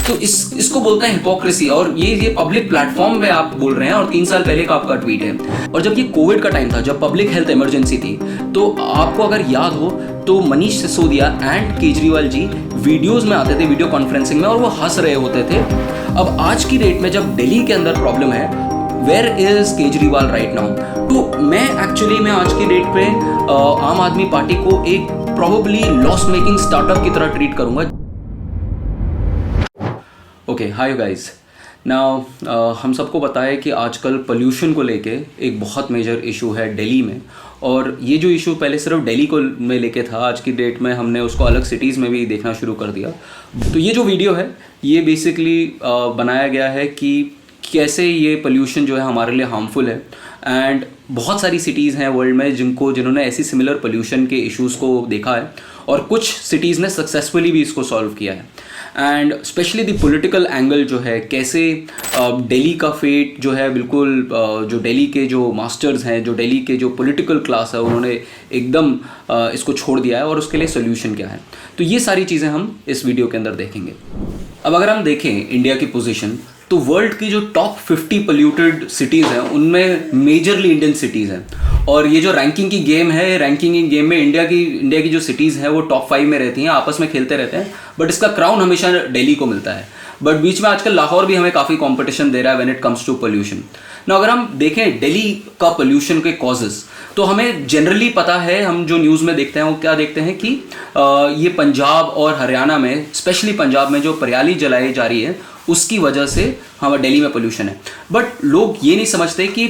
तो इसको बोलते हैं हिपोक्रेसी। और ये पब्लिक प्लेटफॉर्म में आप बोल रहे हैं और 3 साल पहले का आपका ट्वीट है। और जब ये कोविड का टाइम था, जब पब्लिक हेल्थ इमरजेंसी थी, तो आपको अगर याद हो तो मनीष सिसोदिया एंड केजरीवाल जी वीडियोस में आते थे, वीडियो कॉन्फ्रेंसिंग में, और वो हंस रहे होते थे। अब आज की डेट में जब दिल्ली के अंदर प्रॉब्लम है, where is Kejriwal right now? तो मैं आज की डेट पे आम आदमी पार्टी को एक प्रोबेबली लॉस मेकिंग स्टार्टअप की तरह ट्रीट करूंगा। Okay, hi guys. नाउ हम सबको पता है कि आजकल पोल्यूशन को लेके एक बहुत मेजर इशू है दिल्ली में। और ये जो इशू पहले सिर्फ दिल्ली को में लेके था, आज की डेट में हमने उसको अलग सिटीज़ में भी देखना शुरू कर दिया। तो ये जो वीडियो है ये बेसिकली बनाया गया है कि कैसे ये पोल्यूशन जो है हमारे लिए हार्मफुल है। एंड बहुत सारी सिटीज़ हैं वर्ल्ड में जिन्होंने ऐसी सिमिलर पोल्यूशन के इश्यूज़ को देखा है, और कुछ सिटीज़ ने सक्सेसफुली भी इसको सॉल्व किया है। And specially the political angle जो है, कैसे दिल्ली का फेट जो है बिल्कुल जो दिल्ली के जो मास्टर्स हैं, जो दिल्ली के जो पॉलिटिकल क्लास है, उन्होंने एकदम इसको छोड़ दिया है, और उसके लिए सोल्यूशन क्या है। तो ये सारी चीज़ें हम इस वीडियो के अंदर देखेंगे। अब अगर हम देखें इंडिया की पोजीशन, तो वर्ल्ड की जो टॉप 50 पोल्यूटेड सिटीज़ हैं उनमें मेजरली इंडियन सिटीज़ हैं। और ये जो रैंकिंग की गेम है, रैंकिंग की गेम में इंडिया की जो सिटीज़ हैं वो टॉप 5 में रहती हैं, आपस में खेलते रहते हैं, बट इसका क्राउन हमेशा दिल्ली को मिलता है। बट बीच में आजकल लाहौर भी हमें काफ़ी कॉम्पिटिशन दे रहा है when it comes to pollution. ना अगर हम देखें दिल्ली का पोल्यूशन के कॉजेज़, तो हमें जनरली पता है, हम जो न्यूज़ में देखते हैं वो क्या देखते हैं कि ये पंजाब और हरियाणा में, स्पेशली पंजाब में जो पराली जलाई जा रही है उसकी वजह से हमारे दिल्ली में पोल्यूशन है। बट लोग ये नहीं समझते कि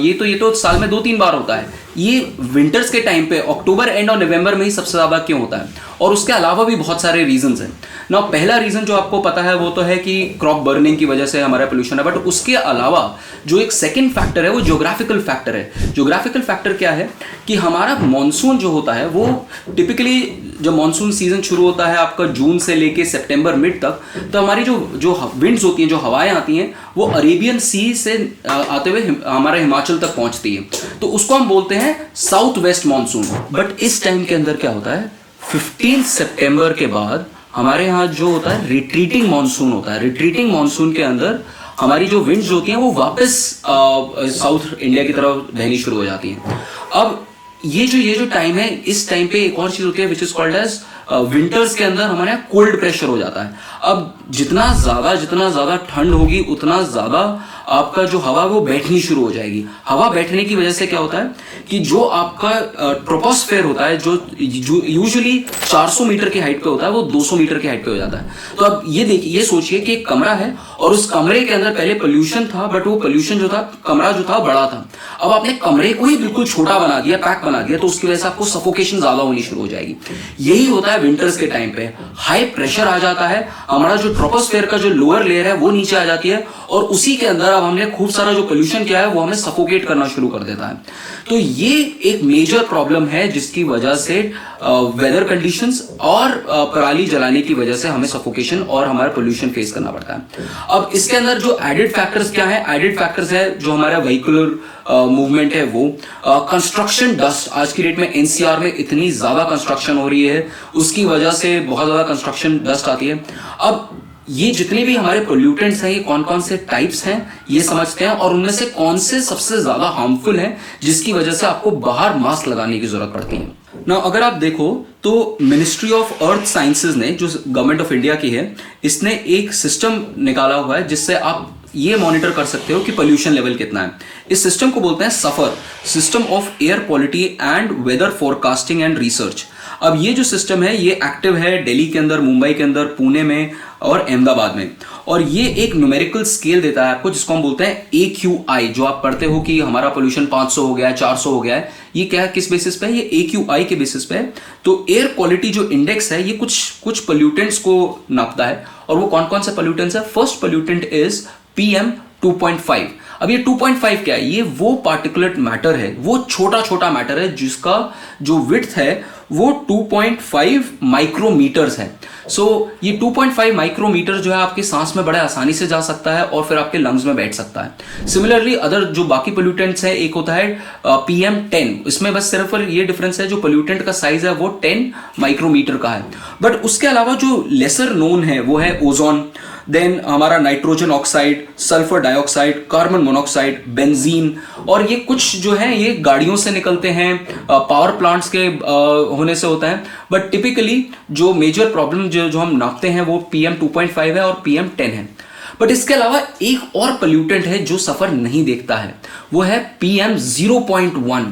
ये तो साल में 2-3 बार होता है। ये विंटर्स के टाइम पे अक्टूबर एंड और नवंबर में ही सबसे ज़्यादा क्यों होता है? और उसके अलावा भी बहुत सारे रीजंस हैं ना। पहला रीज़न जो आपको पता है वो तो है कि क्रॉप बर्निंग की वजह से हमारा पोल्यूशन है। बट उसके अलावा जो एक सेकेंड फैक्टर है वो ज्योग्राफिकल फैक्टर है। ज्योग्राफिकल फैक्टर क्या है कि हमारा मानसून जो होता है वो टिपिकली, जब मानसून सीजन शुरू होता है आपका जून से लेके सितंबर मिड तक, तो हमारी जो विंड्स होती हैं, जो हवाएं आती हैं, वो अरेबियन सी से आते हुए हमारे हिमाचल तक पहुंचती है। तो उसको हम बोलते हैं साउथ वेस्ट मानसून। बट इस टाइम के अंदर क्या होता है, 15 सितंबर के बाद हमारे यहाँ जो होता है रिट्रीटिंग मानसून होता है। रिट्रीटिंग मानसून के अंदर हमारी जो विंड्स होती हैं वो वापस साउथ इंडिया की तरफ बहनी शुरू हो जाती हैं। अब ये जो टाइम है, इस टाइम पे एक और चीज होती है which is called as winters के अंदर हमारे यहाँ कोल्ड प्रेशर हो जाता है। अब जितना ज्यादा ठंड होगी उतना ज्यादा आपका जो हवा वो बैठनी शुरू हो जाएगी। हवा बैठने की वजह से क्या होता है कि जो आपका ट्रोपोस्फेयर होता है, जो यूजुअली 400 मीटर की हाइट पे होता है, वो 200 मीटर की हाइट पे हो जाता है। तो अब ये सोचिए कि एक कमरा है और उस कमरे के अंदर पहले पोल्यूशन था, बट वो पोल्यूशन जो था, कमरा जो था बड़ा था। अब आपने कमरे को ही बिल्कुल छोटा बना दिया, पैक बना दिया, तो उसकी वजह से आपको सफोकेशन ज्यादा होनी शुरू हो जाएगी। यही होता है विंटर्स के टाइम पे। हाई प्रेशर आ जाता है, हमारा जो ट्रोपोस्फेयर का जो लोअर लेयर है वो नीचे आ जाती है, और उसी के अंदर अब हमने खूब सारा जो पोल्यूशन किया है वो हमें सफोकेट करना शुरू कर देता है। तो ये एक मेजर प्रॉब्लम है जिसकी वजह से वेदर कंडीशंस और पराली जलाने की वजह से हमें सफोकेशन और हमारा पोल्यूशन फेस करना पड़ता है। अब इसके अंदर जो एडेड फैक्टर्स क्या है? एडेड फैक्टर्स है जो हमारा व्हीकुलर मूवमेंट है, वो कंस्ट्रक्शन डस्ट। आज की डेट में एनसीआर में इतनी ज्यादा कंस्ट्रक्शन हो रही है, उसकी वजह से बहुत ज्यादा कंस्ट्रक्शन डस्ट आती है। अब ये जितने भी हमारे पोल्यूटेंट्स हैं, ये कौन कौन से टाइप्स हैं ये समझते हैं, और उनमें से कौन से सबसे ज्यादा हार्मफुल हैं जिसकी वजह से आपको बाहर मास्क लगाने की जरूरत पड़ती है। ना अगर आप देखो तो मिनिस्ट्री ऑफ अर्थ साइंसेज ने, जो गवर्नमेंट ऑफ इंडिया की है, इसने एक सिस्टम निकाला हुआ है जिससे आप ये मॉनिटर कर सकते हो कि पोल्यूशन लेवल कितना है। इस सिस्टम को बोलते हैं SAFAR, system of air quality and weather forecasting and research. अब ये जो सिस्टम है ये एक्टिव है दिल्ली के अंदर, मुंबई के अंदर, पुणे में और अहमदाबाद में। और ये एक न्यूमेरिकल स्केल देता है आपको जिसको हम बोलते हैं AQI। जो आप पढ़ते हो कि हमारा पोल्यूशन 500 हो गया है, 400 हो गया है, ये क्या है, किस बेसिस पे है? ये AQI के बेसिस पे है। तो एयर क्वालिटी जो इंडेक्स है ये कुछ पोल्यूटेंट्स को नापता है, और वो कौन कौन से पोल्यूटेंट्स है? First pollutant is PM 2.5। अब ये 2.5 क्या है? ये वो पार्टिकुलेट मैटर है, वो छोटा मैटर है जिसका जो विड्थ है वो 2.5 माइक्रोमीटर्स है। सो ये 2.5 माइक्रोमीटर जो है आपकी सांस में बड़े आसानी से जा सकता है और फिर आपके लंग्स में बैठ सकता है। सिमिलरली अदर जो बाकी पोल्यूटेंट्स है, एक होता है PM10, इसमें बस सिर्फ ये डिफरेंस है, जो पोल्यूटेंट का साइज है वो 10 माइक्रोमीटर का है। बट उसके अलावा जो लेसर नोन है वो है ओजोन, देन हमारा nitrogen oxide, sulphur dioxide, carbon monoxide, benzene, और ये कुछ जो है ये गाड़ियों से निकलते हैं, पावर प्लांट्स के होने से होता है। बट टिपिकली जो मेजर प्रॉब्लम जो हम नापते हैं वो PM2.5 है और PM10 है। बट इसके अलावा एक और पोल्यूटेंट है जो सफर नहीं देखता है, वो है PM0.1।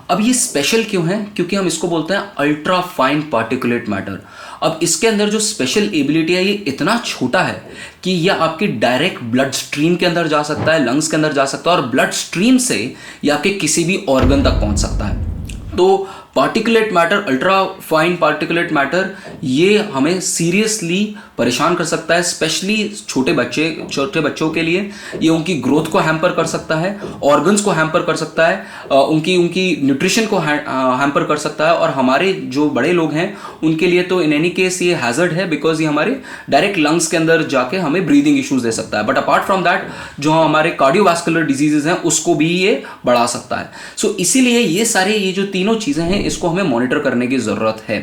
अब ये स्पेशल क्यों है? क्योंकि हम इसको बोलते हैं अल्ट्रा फाइन पार्टिकुलेट मैटर। अब इसके अंदर जो स्पेशल एबिलिटी है, ये इतना छोटा है कि यह आपके डायरेक्ट ब्लड स्ट्रीम के अंदर जा सकता है, लंग्स के अंदर जा सकता है, और ब्लड स्ट्रीम से यह आपके किसी भी ऑर्गन तक पहुंच सकता है। तो particulate matter, ultra fine particulate matter, ये हमें सीरियसली परेशान कर सकता है, स्पेशली छोटे बच्चों के लिए। ये उनकी ग्रोथ को हैम्पर कर सकता है, ऑर्गन्स को हैम्पर कर सकता है, उनकी न्यूट्रिशन को हैम्पर कर सकता है, और हमारे जो बड़े लोग हैं उनके लिए तो इन एनी केस ये हैजर्ड है, बिकॉज ये हमारे डायरेक्ट लंग्स के अंदर जाके हमें ब्रीदिंग इश्यूज दे सकता है। बट अपार्ट फ्रॉम दैट जो हमारे कार्डियोवास्कुलर डिजीजेज हैं उसको भी ये बढ़ा सकता है। सो इसीलिए ये जो तीनों चीजें हैं इसको हमें मॉनिटर करने की जरूरत है।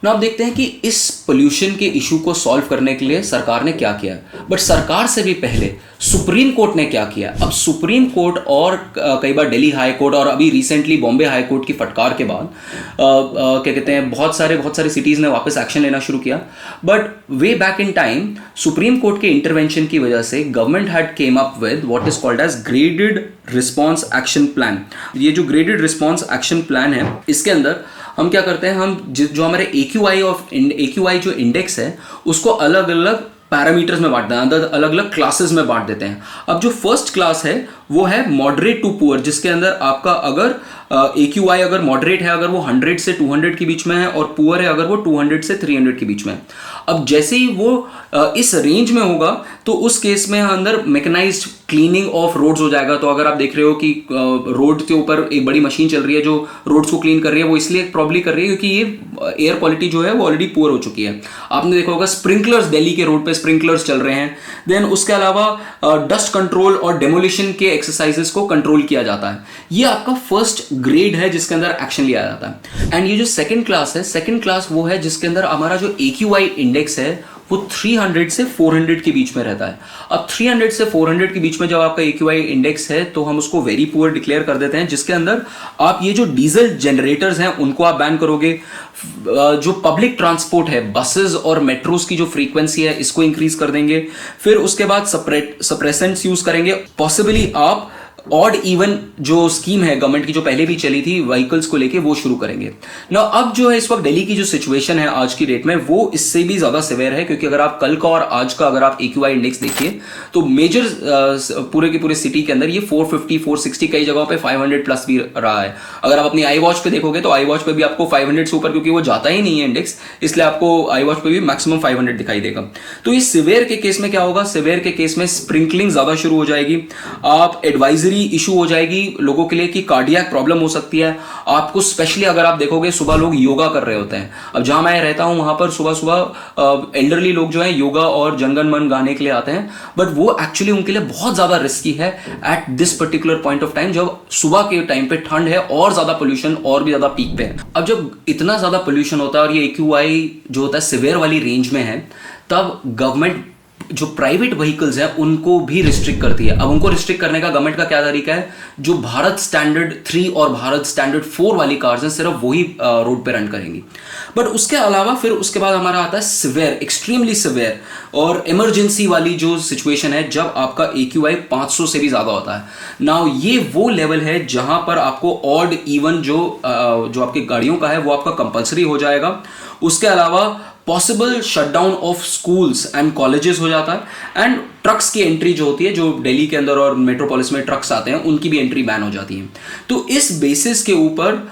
ना अब देखते हैं कि इस पोल्यूशन के इशू को सॉल्व करने के लिए सरकार ने क्या किया। बट सरकार से भी पहले सुप्रीम कोर्ट ने क्या किया। अब सुप्रीम कोर्ट और कई बार दिल्ली हाई कोर्ट और अभी रिसेंटली बॉम्बे हाई कोर्ट की फटकार के बाद क्या कहते हैं बहुत सारे सिटीज ने वापस एक्शन लेना शुरू किया। But way back in time supreme court के इंटरवेंशन की वजह से government had came up with what is called as graded response action plan. ये जो ग्रेडेड रिस्पॉन्स एक्शन प्लान है, इसके अंदर हम क्या करते हैं, हम जो हमारे AQI जो इंडेक्स है उसको अलग अलग पैरामीटर्स में बांट देते हैं, अलग अलग क्लासेस में बांट देते हैं। अब जो फर्स्ट क्लास है वो है मॉडरेट टू पुअर, जिसके अंदर आपका अगर AQI अगर मॉडरेट है अगर वो 100 से 200 के बीच में है, और पुअर है अगर वो 200 से 300 के बीच में है। अब जैसे ही वो इस रेंज में होगा तो उस केस में अंदर मैकेनाइज्ड क्लीनिंग ऑफ रोड्स हो जाएगा। तो अगर आप देख रहे हो कि रोड के ऊपर एक बड़ी मशीन चल रही है जो रोड्स को क्लीन कर रही है, वो इसलिए प्रॉब्ली कर रही है क्योंकि ये एयर क्वालिटी जो है वो ऑलरेडी पुअर हो चुकी है। आपने देखा होगा स्प्रिंकलर्स, दिल्ली के रोड पे स्प्रिंकलर्स चल रहे हैं। देन उसके अलावा डस्ट कंट्रोल और डेमोलिशन के एक्सरसाइजेस को कंट्रोल किया जाता है। ये आपका फर्स्ट ग्रेड है जिसके अंदर एक्शन लिया जाता है। एंड ये जो सेकंड क्लास है, सेकंड क्लास वो है जिसके अंदर हमारा जो AQI इंडेक्स है वो 300 से 400 के बीच में रहता है। अब 300 से 400 के बीच में जब आपका AQI इंडेक्स है तो हम उसको वेरी पुअर डिक्लेयर कर देते हैं, जिसके अंदर आप ये जो डीजल जनरेटर्स हैं उनको आप बैन करोगे। जो पब्लिक ट्रांसपोर्ट है, बसेस और मेट्रोस की जो फ्रीक्वेंसी है इसको इंक्रीज कर देंगे। फिर उसके बाद सप्रेसेंट्स यूज करेंगे। पॉसिबली आप ऑड इवन जो स्कीम है गवर्नमेंट की जो पहले भी चली थी व्हीकल्स को लेके, वो शुरू करेंगे ना। अब जो है इस वक्त दिल्ली की जो सिचुएशन है आज की डेट में वो इससे भी ज्यादा सिवियर है, क्योंकि अगर आप कल का और आज का अगर आप AQI इंडेक्स देखिए तो मेजर पूरे के पूरे सिटी के अंदर ये 450 460 कई जगहों पे 500 प्लस भी रहा है। अगर आप अपनी आई वॉच पे देखोगे तो आई वॉच पे भी आपको 500 से ऊपर, क्योंकि वो जाता ही नहीं है इंडेक्स, इसलिए आपको आई वॉच पे भी मैक्सिमम 500 दिखाई देगा। तो इस सिवियर के केस में क्या होगा, सिवियर के केस में स्प्रिंकलिंग ज्यादा शुरू हो जाएगी। आप एडवाइजरी इशू हो जाएगी लोगों के लिए कि कार्डियक प्रॉब्लम हो सकती है आपको। स्पेशली अगर आप देखोगे सुबह लोग योगा कर रहे होते हैं। अब जहां मैं रहता हूं वहां पर सुबह सुबह एल्डरली लोग जो है योगा और जनगण मन गाने के लिए आते हैं, बट वो एक्चुअली उनके लिए बहुत ज्यादा रिस्की है at this particular point of time, जब सुबह के टाइम पे ठंड है और ज्यादा पोल्यूशन और भी ज्यादा पीक पे है। अब जब इतना ज्यादा पोल्यूशन होता है और ये AQI जो होता है सिवियर वाली रेंज में है, तब गवर्नमेंट जो प्राइवेट व्हीकल्स हैं उनको भी रिस्ट्रिक्ट करती है। अब उनको रिस्ट्रिक्ट करने का गवर्नमेंट का क्या तरीका है, जो भारत स्टैंडर्ड 3 और भारत स्टैंडर्ड 4 वाली कार्स हैं सिर्फ वही रोड पे रन करेंगी। बट उसके अलावा फिर उसके बाद हमारा आता है सिवियर, एक्सट्रीमली सिवियर और इमरजेंसी वाली जो सिचुएशन है, जब आपका AQI 500 से भी ज्यादा होता है। नाउ ये वो लेवल है जहां पर आपको ऑड इवन जो आपकी गाड़ियों का है वो आपका कंपलसरी हो जाएगा। उसके अलावा possible shutdown of schools and colleges हो जाता है, एंड ट्रक्स की एंट्री जो होती है, जो दिल्ली के अंदर और मेट्रोपोलिस में ट्रक्स आते हैं उनकी भी एंट्री बैन हो जाती है। तो इस बेसिस के ऊपर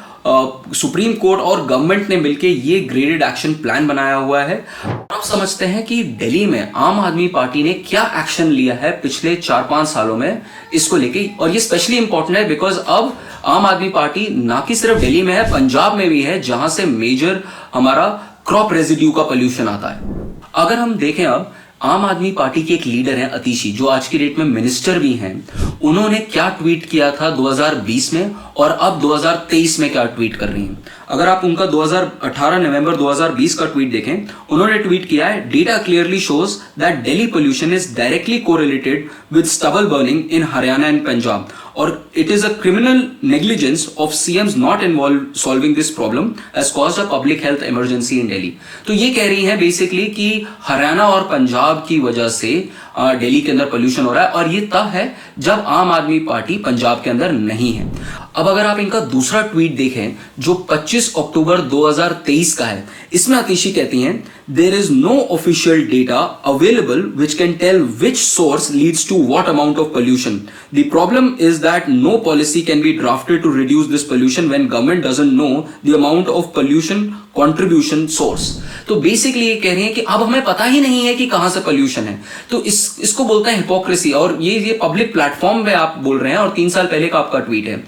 सुप्रीम कोर्ट और गवर्नमेंट ने मिलकर ये ग्रेडेड एक्शन प्लान बनाया हुआ है। आप समझते हैं कि दिल्ली में आम आदमी पार्टी ने क्या एक्शन लिया है पिछले 4-5 सालों में इसको लेके, और ये स्पेशली इंपॉर्टेंट है बिकॉज अब आम आदमी पार्टी ना कि सिर्फ दिल्ली में है, पंजाब में भी है, जहां से मेजर हमारा क्रॉप रेजिड्यू का पोल्यूशन आता है। अगर हम देखें, अब आम आदमी पार्टी के एक लीडर हैं अतिशी, जो आज की डेट में मिनिस्टर भी हैं, उन्होंने क्या ट्वीट किया था 2020 में और अब 2023 में क्या ट्वीट कर रही हैं। अगर आप उनका 2018 नवंबर 2020 का ट्वीट देखें, उन्होंने ट्वीट किया है, data clearly shows that Delhi pollution is directly correlated with stubble burning in Haryana and Punjab, और it is a criminal negligence of CMs not involved solving this problem has caused a public health emergency in Delhi। तो ये कह रही हैं basically कि हरियाणा और पंजाब की वजह से दिल्ली के अंदर पोल्यूशन हो रहा है, और ये तब है जब आम आदमी पार्टी पंजाब के अंदर नहीं है। अब अगर आप इनका दूसरा ट्वीट देखें जो 25 अक्टूबर 2023 का है, इसमें अतिशी कहती हैं, there is no official data available which can tell which source leads to what amount of pollution. The problem is that no policy can be drafted to reduce this pollution when government doesn't know the amount of pollution contribution source। तो basically ये कह रही हैं कि अब हमें पता ही नहीं है कि कहां से पोल्यूशन है। तो इसको बोलते हैं हिपोक्रेसी, और ये पब्लिक प्लेटफॉर्म पे आप बोल रहे हैं, और 3 साल पहले का आपका ट्वीट है।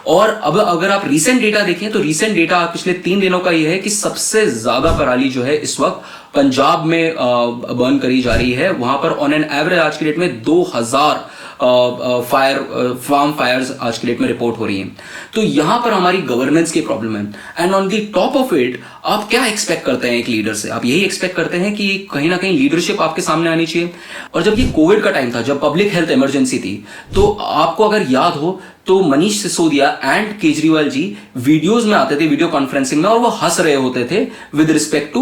और अब अगर आप रीसेंट डेटा देखें तो रीसेंट डेटा पिछले 3 दिनों का ये है कि सबसे ज्यादा पराली जो है इस वक्त पंजाब में बर्न करी जा रही है। वहां पर ऑन एन एवरेज आज की डेट में 2000 फार्म फायर्स आज की डेट में रिपोर्ट हो रही हैं। तो यहां पर हमारी गवर्नेंस की प्रॉब्लम है। And on the top of it, आप क्या एक्सपेक्ट करते हैं एक लीडर से? आप यही एक्सपेक्ट करते हैं कि कहीं ना कहीं लीडरशिप आपके सामने आनी चाहिए। और जब ये कोविड का टाइम था, जब पब्लिक हेल्थ इमरजेंसी थी, तो आपको अगर याद हो तो मनीष सिसोदिया एंड केजरीवाल जी वीडियोस में आते थे, वीडियो कॉन्फ्रेंसिंग में, और वो हंस रहे होते थे विद रिस्पेक्ट टू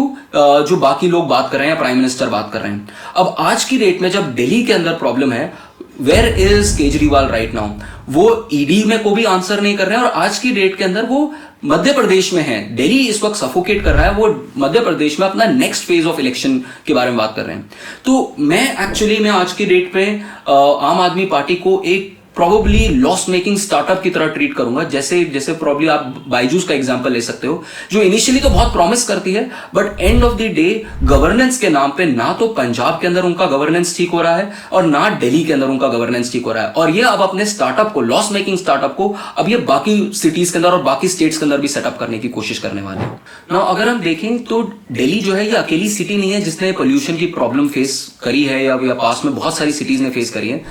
जो बाकी लोग बात कर रहे हैं, प्राइम मिनिस्टर बात कर रहे हैं। अब आज की डेट में जब दिल्ली के अंदर प्रॉब्लम है, where is Kejriwal right now? वो ईडी में को भी आंसर नहीं कर रहे हैं, और आज की डेट के अंदर वो मध्य प्रदेश में है। दिल्ली इस वक्त सफोकेट कर रहा है, वो मध्य प्रदेश में अपना नेक्स्ट फेज ऑफ इलेक्शन के बारे में बात कर रहे हैं। तो मैं आज की डेट पे आम आदमी पार्टी को एक प्रॉबली लॉस मेकिंग स्टार्टअप की तरह ट्रीट करूंगा। जैसे प्रॉबली आप बायजूस का एग्जांपल ले सकते हो, जो इनिशियली तो बहुत प्रॉमिस करती है, but end of the day governance के नाम पे ना तो पंजाब के अंदर उनका गवर्नेंस ठीक हो रहा है, और ना दिल्ली के अंदर उनका गवर्नेंस ठीक हो रहा है। और ये अब अपने स्टार्टअप को, लॉस मेकिंग स्टार्टअप को, अब ये बाकी सिटीज के अंदर और बाकी स्टेट्स के अंदर भी सेटअप करने की कोशिश करने वाले हैं। नाउ अगर हम देखें तो दिल्ली जो है ये अकेली सिटी नहीं है जिसने पोल्यूशन की प्रॉब्लम फेस करी है, या पास में बहुत सारी सिटीज ने फेस करी है।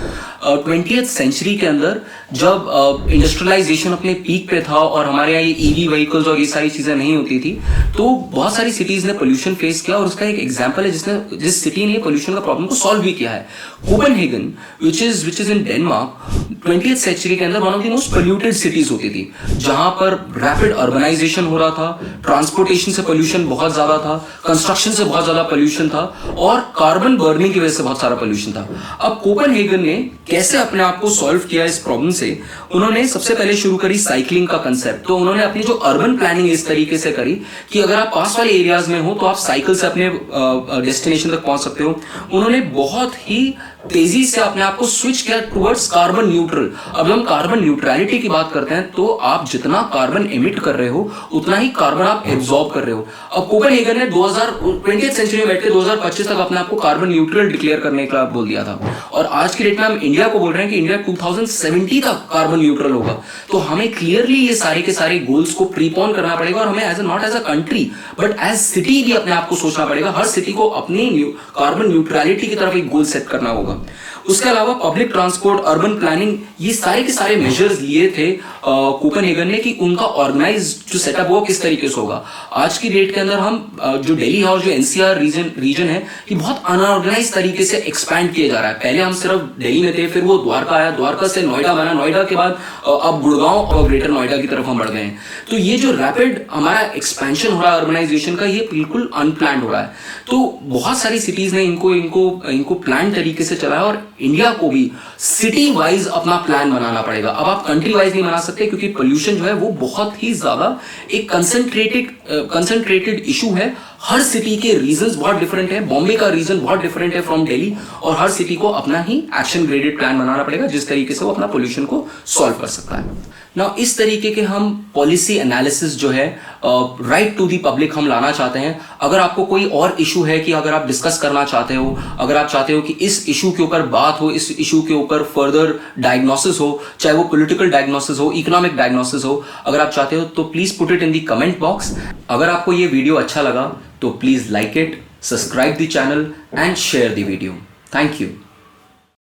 20th सेंचुरी के अंदर जब इंडस्ट्रियलाइजेशन अपने पीक पे था और हमारे यहाँ ये ईवी व्हीकल्स और ये सारी चीजें नहीं होती थी, तो बहुत सारी सिटीज ने पोल्यूशन फेस किया। और उसका एक एग्जांपल है जिस सिटी ने पोल्यूशन का प्रॉब्लम को सॉल्व भी किया है, Copenhagen, which is in Denmark. 20th century के अंदर one of the most polluted cities होती थी, जहां पर रैपिड अर्बनाइजेशन हो रहा था, ट्रांसपोर्टेशन से पोल्यूशन बहुत ज्यादा था, कंस्ट्रक्शन से बहुत ज्यादा पोल्यूशन था, और कार्बन बर्निंग की वजह से बहुत सारा पोल्यूशन था। अब कोपेनहेगन ने कैसे अपने आप को सॉल्व किया इस प्रॉब्लम से? उन्होंने सबसे पहले शुरू करी साइकिलिंग का कंसेप्ट। तो उन्होंने अपनी जो अर्बन प्लानिंग इस तरीके से करी कि अगर आप पास वाले एरियाज में हो तो आप साइकिल से अपने डेस्टिनेशन तक पहुंच सकते हो। उन्होंने बहुत ही तेजी से अपने आप को स्विच किया टुवर्ड्स कार्बन न्यूट्रल। अब जब हम कार्बन न्यूट्रलिटी की बात करते हैं तो आप जितना कार्बन एमिट कर रहे हो उतना ही कार्बन आप एब्जॉर्ब कर रहे हो। अब कोपेनहेगन ने 20th सेंचुरी में बैठ के 2025 तक अपने आप को कार्बन न्यूट्रल डिक्लेयर करने का बोल दिया था, और आज की डेट में हम इंडिया को बोल रहे हैं कि इंडिया 2070 तक कार्बन न्यूट्रल होगा। तो हमें क्लियरली ये सारे के सारे गोल्स को प्रीपोन करना पड़ेगा, और हमें not as a country but as city भी अपने आप को सोचना पड़ेगा। हर सिटी को अपनी कार्बन न्यूट्रलिटी की तरफ एक गोल सेट करना होगा। उसके अलावा पब्लिक ट्रांसपोर्ट, अर्बन प्लानिंग, ये सारे के सारे मेजर्स लिए थे कोपेनहेगन ने कि उनका ऑर्गेनाइज जो सेटअप हो किस तरीके से होगा। आज की डेट के अंदर हम जो दिल्ली है और जो एनसीआर रीजन है कि बहुत अनऑर्गेनाइज तरीके से एक्सपैंड किया जा रहा है। पहले हम सिर्फ दिल्ली में थे, फिर वो द्वारका आया, द्वारका से नोएडा बना, नोएडा के बाद अब गुड़गांव और ग्रेटर नोएडा की तरफ हम बढ़ गए हैं। तो ये जो रैपिड हमारा एक्सपेंशन हो रहा है अर्बनाइजेशन का, ये बिल्कुल अनप्लान्ड हो रहा है। तो बहुत सारी सिटीज ने इनको प्लान तरीके से चलाया, और इंडिया को भी सिटी वाइज अपना प्लान बनाना पड़ेगा। अब आप कंट्री वाइज नहीं बना सकते, क्योंकि पोल्यूशन जो है वो बहुत ही ज्यादा एक कंसंट्रेटेड इशू है। हर सिटी के रीजंस बहुत डिफरेंट है, बॉम्बे का रीजन बहुत डिफरेंट है फ्रॉम दिल्ली, और हर सिटी को अपना ही एक्शन ग्रेडेड प्लान बनाना पड़ेगा जिस तरीके से वो अपना पोल्यूशन को सॉल्व कर सकता है। ना इस तरीके के हम पॉलिसी एनालिसिस जो है राइट टू दी पब्लिक हम लाना चाहते हैं। अगर आपको कोई और इशू है कि अगर आप डिस्कस करना चाहते हो, अगर आप चाहते हो कि इस इशू के ऊपर बात हो, इस इशू के ऊपर फर्दर डायग्नोसिस हो, चाहे वो पॉलिटिकल डायग्नोसिस हो, इकोनॉमिक डायग्नोसिस हो, अगर आप चाहते हो तो please put it in the comment box. अगर आपको ये वीडियो अच्छा लगा तो please like it, subscribe the channel and share the video. Thank you.